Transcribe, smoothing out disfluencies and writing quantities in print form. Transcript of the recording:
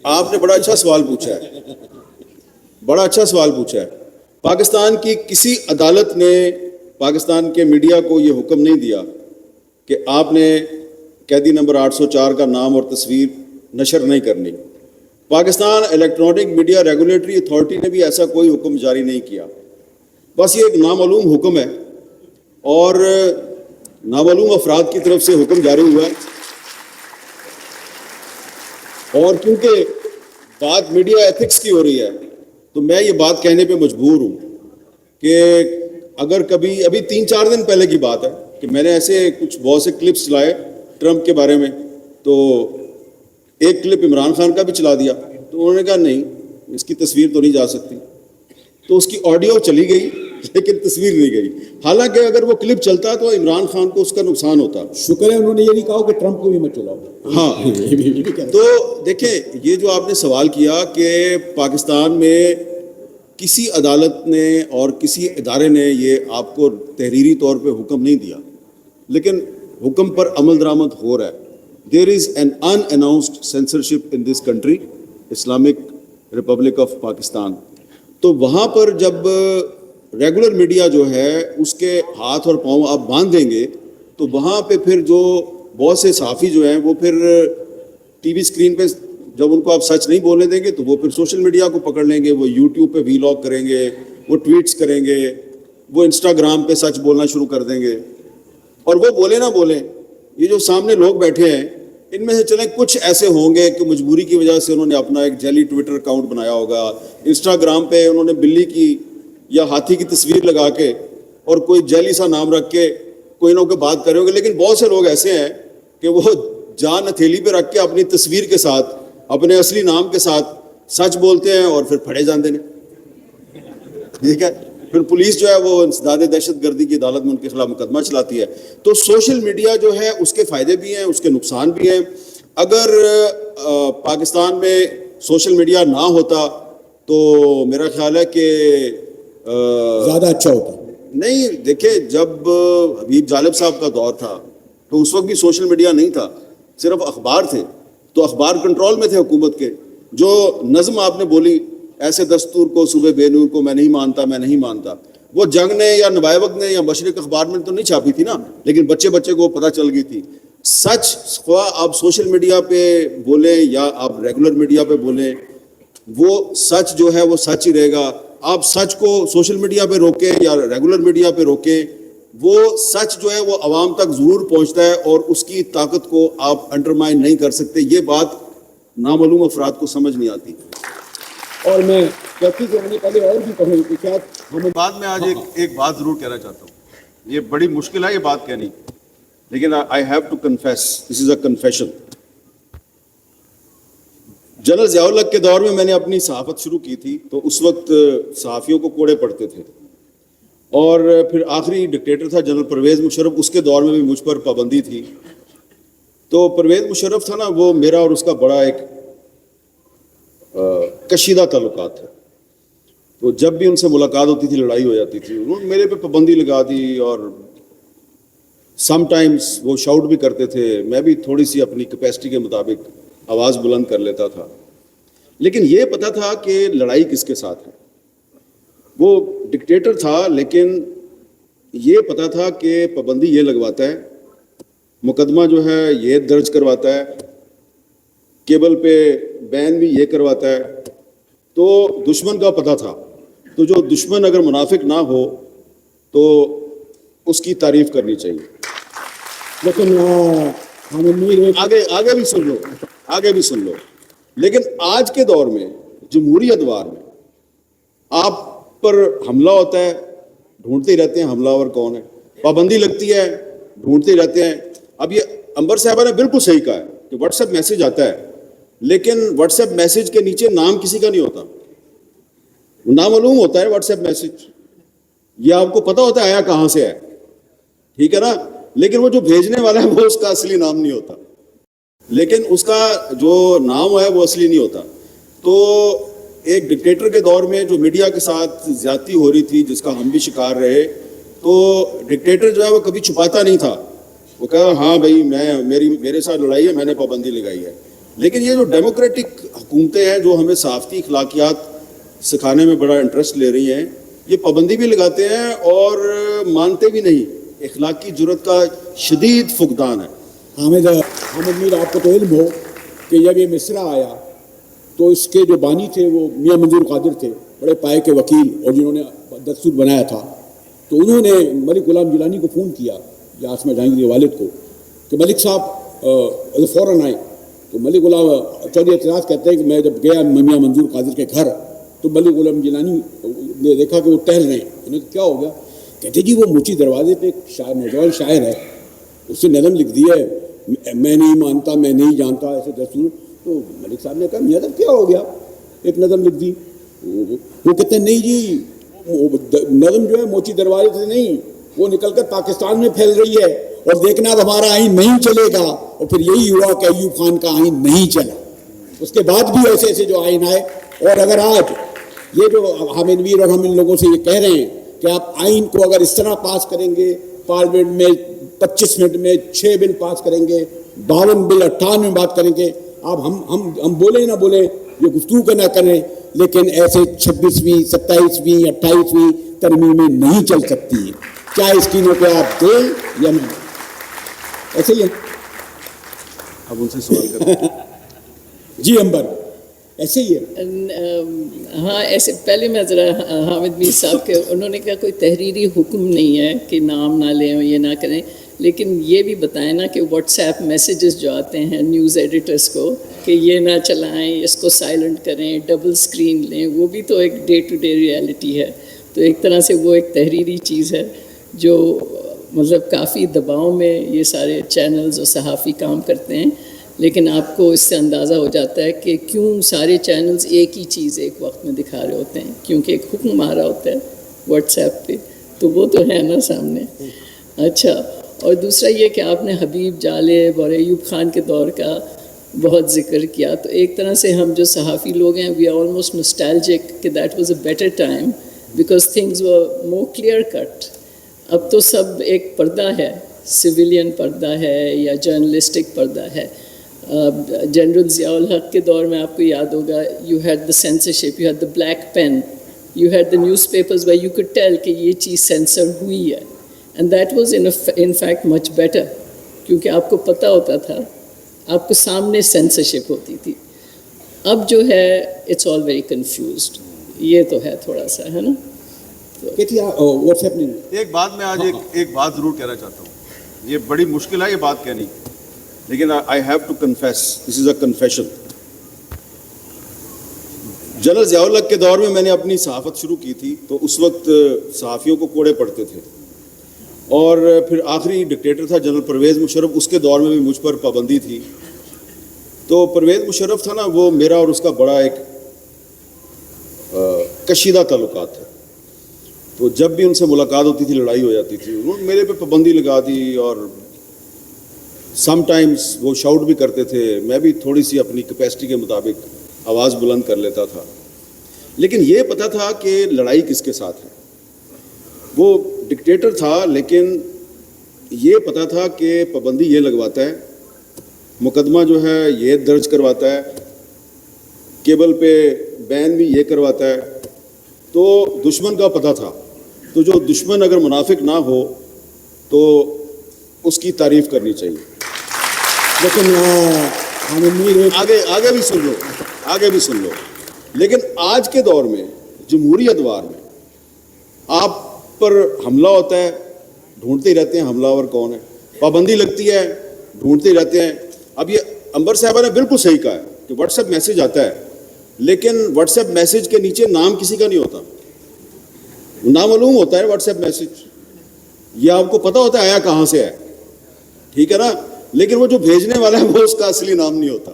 آپ نے بڑا اچھا سوال پوچھا ہے، بڑا اچھا سوال پوچھا ہے۔ پاکستان کی کسی عدالت نے پاکستان کے میڈیا کو یہ حکم نہیں دیا کہ آپ نے قیدی نمبر 804 کا نام اور تصویر نشر نہیں کرنی۔ Pakistan electronic media regulatory authority نے بھی ایسا کوئی حکم جاری نہیں کیا، بس یہ ایک نامعلوم حکم ہے اور نامعلوم افراد کی طرف سے حکم جاری ہوا ہے۔ اور کیونکہ بات میڈیا ایتھکس کی ہو رہی ہے تو میں یہ بات کہنے پہ مجبور ہوں کہ اگر کبھی ابھی 3-4 دن پہلے کی بات ہے کہ میں نے ایسے کچھ بہت سے کلپس چلائے ٹرمپ کے بارے میں، تو ایک کلپ عمران خان کا بھی چلا دیا، تو انہوں نے کہا نہیں اس کی تصویر تو نہیں جا سکتی، تو اس کی آڈیو چلی گئی لیکن تصویر نہیں گئی، حالانکہ اگر وہ کلپ چلتا تو عمران خان کو اس کا نقصان ہوتا۔ شکر ہے انہوں نے یہ نہیں کہا کہ ٹرمپ کو بھی مت چلاؤ۔ ہاں تو دیکھیں یہ جو آپ نے سوال کیا کہ پاکستان میں کسی عدالت نے اور کسی ادارے نے یہ آپ کو تحریری طور پہ حکم نہیں دیا، لیکن حکم پر عمل درآمد ہو رہا ہے۔ There is an unannounced censorship in this country, Islamic Republic of Pakistan. تو وہاں پر جب ریگولر میڈیا جو ہے اس کے ہاتھ اور پاؤں آپ باندھ دیں گے تو وہاں پہ پھر جو بہت سے صحافی جو ہیں وہ پھر ٹی وی اسکرین پہ جب ان کو آپ سچ نہیں بولنے دیں گے تو وہ پھر سوشل میڈیا کو پکڑ لیں گے، وہ یوٹیوب پہ ویلاگ کریں گے، وہ ٹویٹس کریں گے، وہ انسٹاگرام پہ سچ بولنا شروع کر دیں گے۔ اور وہ بولیں نہ بولیں، یہ جو سامنے لوگ بیٹھے ہیں ان میں سے چلیں کچھ ایسے ہوں گے کہ مجبوری کی وجہ سے انہوں نے اپنا ایک جعلی ٹویٹر اکاؤنٹ بنایا ہوگا، انسٹاگرام پہ انہوں نے بلی کی یا ہاتھی کی تصویر لگا کے اور کوئی جعلی سا نام رکھ کے کوئی نہ کوئی بات کرے ہوگے، لیکن بہت سے لوگ ایسے ہیں کہ وہ جان ہتھیلی پہ رکھ کے اپنی تصویر کے ساتھ اپنے اصلی نام کے ساتھ سچ بولتے ہیں اور پھر پھڑے جاندے ہیں۔ ٹھیک ہے، پھر پولیس جو ہے وہ انسداد دہشت گردی کی عدالت میں ان کے خلاف مقدمہ چلاتی ہے۔ تو سوشل میڈیا جو ہے اس کے فائدے بھی ہیں، اس کے نقصان بھی ہیں۔ اگر پاکستان میں سوشل میڈیا نہ ہوتا تو میرا خیال ہے کہ زیادہ اچھا ہوتا۔ نہیں، دیکھیں جب حبیب جالب صاحب کا دور تھا تو اس وقت بھی سوشل میڈیا نہیں تھا، صرف اخبار تھے، تو اخبار کنٹرول میں تھے حکومت کے۔ جو نظم آپ نے بولی ایسے دستور کو صوبے بے نور کو میں نہیں مانتا، میں نہیں مانتا، وہ جنگ نے یا نوائے وقت نے یا مشرق اخبار میں تو نہیں چھاپی تھی نا، لیکن بچے کو پتہ چل گئی تھی۔ سچ خواہ آپ سوشل میڈیا پہ بولیں یا آپ ریگولر میڈیا پہ بولیں، وہ سچ جو ہے وہ سچ ہی رہے گا۔ آپ سچ کو سوشل میڈیا پہ روکیں یا ریگولر میڈیا پہ روکیں، وہ سچ جو ہے وہ عوام تک ضرور پہنچتا ہے اور اس کی طاقت کو آپ انڈرمائن نہیں کر سکتے۔ یہ بات نامعلوم افراد کو سمجھ نہیں آتی۔ اور میں کہتی کہ میں پہلے اور بھی کہوں کہ کیا ہمیں بعد میں آج ایک بات ضرور کہنا چاہتا ہوں، یہ بڑی مشکل ہے یہ بات کہنی، لیکن I have to confess, this is a confession. General Zia ul-Haq کے دور میں نے اپنی صحافت شروع کی تھی تو اس وقت صحافیوں کو کوڑے پڑتے تھے، اور پھر آخری ڈکٹیٹر تھا جنرل پرویز مشرف، اس کے دور میں بھی مجھ پر پابندی تھی۔ تو پرویز مشرف تھا نا، وہ میرا اور اس کا بڑا ایک کشیدہ تعلقات تھا، تو جب بھی ان سے ملاقات ہوتی تھی لڑائی ہو جاتی تھی، انہوں نے میرے پہ پابندی لگا دی اور سم ٹائمز وہ شاؤٹ بھی کرتے تھے، میں بھی تھوڑی سی اپنی کیپیسٹی کے مطابق آواز بلند کر لیتا تھا، لیکن یہ پتہ تھا کہ لڑائی کس کے ساتھ ہے۔ وہ ڈکٹیٹر تھا لیکن یہ پتہ تھا کہ پابندی یہ لگواتا ہے، مقدمہ جو ہے یہ درج کرواتا ہے، کیبل پہ بین بھی یہ کرواتا ہے، تو دشمن کا پتہ تھا۔ تو جو دشمن اگر منافق نہ ہو تو اس کی تعریف کرنی چاہیے۔ لیکن آگے بھی سن لو، لیکن آج کے دور میں جمہوری ادوار میں آپ پر حملہ ہوتا ہے، ڈھونڈتے ہی رہتے ہیں حملہ آور کون ہے، پابندی لگتی ہے، ڈھونڈتے ہی رہتے ہیں۔ اب یہ انور صاحبہ نے بالکل صحیح کہا ہے کہ واٹس ایپ میسج آتا ہے، لیکن واٹس ایپ میسج کے نیچے نام کسی کا نہیں ہوتا، نامعلوم ہوتا ہے واٹس ایپ میسج، یہ آپ کو پتہ ہوتا ہے آیا کہاں سے ہے، ٹھیک ہے نا، لیکن وہ جو بھیجنے والا ہے وہ اس کا اصلی نام نہیں ہوتا، لیکن اس کا جو نام ہے وہ اصلی نہیں ہوتا۔ تو ایک ڈکٹیٹر کے دور میں جو میڈیا کے ساتھ زیادتی ہو رہی تھی، جس کا ہم بھی شکار رہے، تو ڈکٹیٹر جو ہے وہ کبھی چھپاتا نہیں تھا، وہ کہا ہاں بھائی میرے ساتھ لڑائی ہے، میں نے پابندی لگائی ہے۔ لیکن یہ جو ڈیموکریٹک حکومتیں ہیں جو ہمیں صحافتی اخلاقیات سکھانے میں بڑا انٹرسٹ لے رہی ہیں، یہ پابندی بھی لگاتے ہیں اور مانتے بھی نہیں، اخلاقی جرت کا شدید فقدان ہے۔ حامد میر، آپ کو تو علم ہو کہ جب یہ مصرع آیا تو اس کے جو بانی تھے وہ میاں منظور قادر تھے، بڑے پائے کے وکیل، اور جنہوں نے دستور بنایا تھا، تو انہوں نے ملک غلام گیلانی کو فون کیا یا عاصمہ جہانگیر کے والد کو کہ ملک صاحب فوراً آئے۔ تو ملک غلام چودھری اعتراض کہتے ہیں کہ میں جب گیا میاں منظور قادر کے گھر تو ملک غلام گیلانی نے دیکھا کہ وہ ٹہل رہے ہیں۔ انہوں نے کیا ہو گیا؟ کہتے جی وہ موچی دروازے پہ ایک نوجوان شاعر ہے، اس نے نظم لکھ دی ہے، میں نہیں مانتا میں نہیں جانتا ایسے دستور۔ تو ملک صاحب نے کہا میاں صاحب کیا ہو گیا، ایک نظم لکھ دی۔ وہ کہتے ہیں نہیں جی، نظم جو ہے موچی دروازے سے نہیں، وہ نکل کر پاکستان میں پھیل رہی ہے، اور دیکھنا اب ہمارا آئین نہیں چلے گا۔ اور پھر یہی ہوا کہ ایوب خان کا آئین نہیں چلا، اس کے بعد بھی ایسے ایسے جو آئین آئے۔ اور اگر آج یہ جو حامد میر اور ہم ان لوگوں سے یہ کہہ رہے ہیں کہ آپ آئین کو اگر اس طرح پاس کریں گے، پارلیمنٹ میں 25 منٹ میں 6 بل پاس کریں گے، 52 بل 58 میں بات کریں گے، آپ ہم بولیں نہ بولیں، یہ گفتگو نہ کریں، لیکن ایسے 26ویں 27ویں 28ویں ترمیمیں نہیں چل سکتی ہیں، چاہے اسکیموں کو آپ دیں یا نہ دیں۔ ایسے ہی ہے۔ اب ان سے سوال کریں۔ جی امبر، ایسے ہی ہے۔ ہاں ایسے پہلے میں ذرا حامد میر صاحب کے، انہوں نے کہا کوئی تحریری حکم نہیں ہے کہ نام نہ لیں یہ نہ کریں، لیکن یہ بھی بتائیں نا کہ واٹس ایپ میسیجز جو آتے ہیں نیوز ایڈیٹرز کو کہ یہ نہ چلائیں، اس کو سائلنٹ کریں، ڈبل سکرین لیں، وہ بھی تو ایک ڈے ٹو ڈے ریالٹی ہے۔ تو ایک طرح سے وہ ایک تحریری چیز ہے جو مطلب کافی دباؤ میں یہ سارے چینلز اور صحافی کام کرتے ہیں، لیکن آپ کو اس سے اندازہ ہو جاتا ہے کہ کیوں سارے چینلز ایک ہی چیز ایک وقت میں دکھا رہے ہوتے ہیں، کیونکہ ایک حکم آ رہا ہوتا ہے واٹس ایپ پہ، تو وہ تو ہے نا سامنے۔ اچھا، اور دوسرا یہ کہ آپ نے حبیب جالب اور ایوب خان کے دور کا بہت ذکر کیا، تو ایک طرح سے ہم جو صحافی لوگ ہیں وی آر آلموسٹ نوسٹیلجک کہ that was a better time because things were more clear cut. اب تو سب ایک پردہ ہے، سویلین پردہ ہے یا جرنلسٹک پردہ ہے۔ جنرل ضیاء الحق کے دور میں آپ کو یاد ہوگا you had the censorship, you had the black pen, you had the newspapers where you could tell کہ یہ چیز سینسر ہوئی ہے، and that was in fact much better, کیونکہ آپ کو پتہ ہوتا تھا، آپ کو سامنے سینسرشپ ہوتی تھی۔ اب جو ہے اٹس آل ویری کنفیوزڈ، یہ تو ہے تھوڑا سا، ہے نا۔ واٹس ایپ نہیں، ایک بات میں آج ایک بات ضرور کہنا چاہتا ہوں، یہ بڑی مشکل ہے یہ بات کہنی، لیکن I have to confess, this is a confession. General Zia ul-Haq کے دور میں میں نے اپنی صحافت شروع کی تھی، تو اس وقت صحافیوں کو کوڑے پڑتے تھے، اور پھر آخری ڈکٹیٹر تھا جنرل پرویز مشرف، اس کے دور میں بھی مجھ پر پابندی تھی۔ تو پرویز مشرف تھا نا، وہ میرا اور اس کا بڑا ایک کشیدہ تعلقات تھا، تو جب بھی ان سے ملاقات ہوتی تھی لڑائی ہو جاتی تھی، انہوں نے میرے پہ پابندی لگا دی، اور سم ٹائمز وہ شاؤٹ بھی کرتے تھے، میں بھی تھوڑی سی اپنی کیپیسٹی کے مطابق آواز بلند کر لیتا تھا، لیکن یہ پتہ تھا کہ لڑائی کس کے ساتھ ہے۔ وہ ڈکٹیٹر تھا، لیکن یہ پتہ تھا کہ پابندی یہ لگواتا ہے، مقدمہ جو ہے یہ درج کرواتا ہے، کیبل پہ بین بھی یہ کرواتا ہے، تو دشمن کا پتہ تھا۔ تو جو دشمن اگر منافق نہ ہو تو اس کی تعریف کرنی چاہیے۔ لیکن آگے بھی سن لو، لیکن آج کے دور میں جمہوری ادوار میں آپ پر حملہ ہوتا ہے، ڈھونڈتے ہی رہتے ہیں حملہ آور کون ہے، پابندی لگتی ہے، ڈھونڈتے ہی رہتے ہیں۔ اب یہ انبر صاحبہ نے بالکل صحیح کہا ہے کہ واٹس ایپ میسج آتا ہے، لیکن واٹس ایپ میسج کے نیچے نام کسی کا نہیں ہوتا، نامعلوم ہوتا ہے واٹس ایپ میسج، یہ آپ کو پتہ ہوتا ہے آیا کہاں سے ہے، ٹھیک ہے نا، لیکن وہ جو بھیجنے والا ہے وہ اس کا اصلی نام نہیں ہوتا۔